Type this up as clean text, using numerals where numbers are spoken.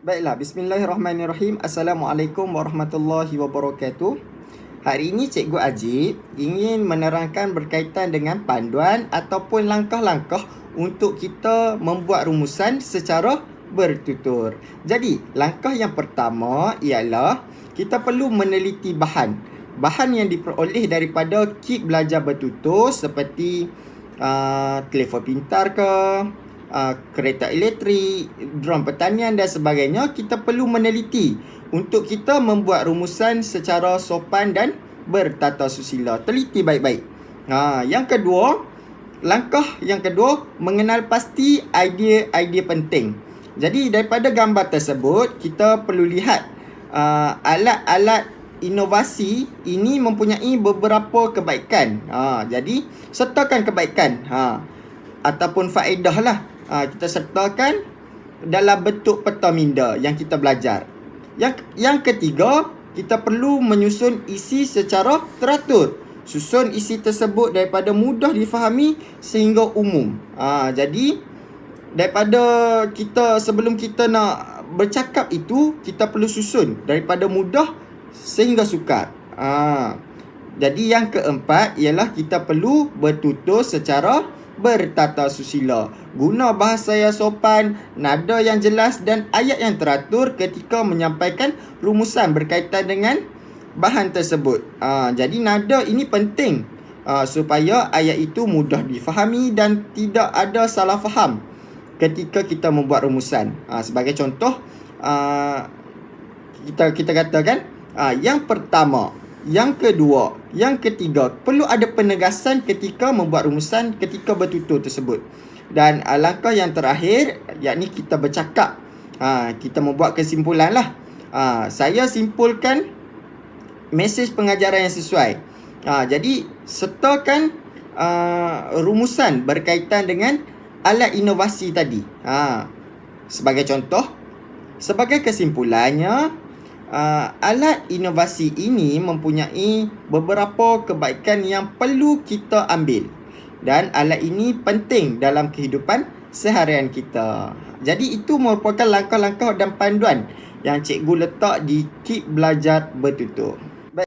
Baiklah, bismillahirrahmanirrahim. Assalamualaikum warahmatullahi wabarakatuh. Hari ini Cikgu Ajib ingin menerangkan berkaitan dengan panduan ataupun langkah-langkah untuk kita membuat rumusan secara bertutur. Jadi, langkah yang pertama ialah kita perlu meneliti bahan. Bahan yang diperoleh daripada kit belajar bertutur seperti telefon pintar ke, kereta elektrik, dron pertanian dan sebagainya. Kita perlu meneliti untuk kita membuat rumusan secara sopan dan bertata susila. Teliti baik-baik. Yang kedua, langkah yang kedua, mengenal pasti idea-idea penting. Jadi daripada gambar tersebut, kita perlu lihat alat-alat inovasi ini mempunyai beberapa kebaikan. Jadi sertakan kebaikan ataupun faedah lah. Kita sertakan dalam bentuk peta minda yang kita belajar. Yang ketiga, kita perlu menyusun isi secara teratur. Susun isi tersebut daripada mudah difahami sehingga umum. Jadi daripada sebelum kita nak bercakap itu, kita perlu susun daripada mudah sehingga sukar. Jadi yang keempat ialah kita perlu bertutur secara bertata susila. Guna bahasa yang sopan, nada yang jelas dan ayat yang teratur ketika menyampaikan rumusan berkaitan dengan bahan tersebut. Jadi nada ini penting supaya ayat itu mudah difahami dan tidak ada salah faham ketika kita membuat rumusan. Sebagai contoh, kita katakan yang pertama, yang kedua, yang ketiga, perlu ada penegasan ketika membuat rumusan ketika bertutur tersebut. Dan langkah yang terakhir, yakni kita bercakap. Kita membuat kesimpulan lah. Saya simpulkan mesej pengajaran yang sesuai. Jadi sertakan rumusan berkaitan dengan alat inovasi tadi. Sebagai contoh, sebagai kesimpulannya, alat inovasi ini mempunyai beberapa kebaikan yang perlu kita ambil. Dan alat ini penting dalam kehidupan seharian kita. Jadi itu merupakan langkah-langkah dan panduan yang cikgu letak di kit belajar bertutur.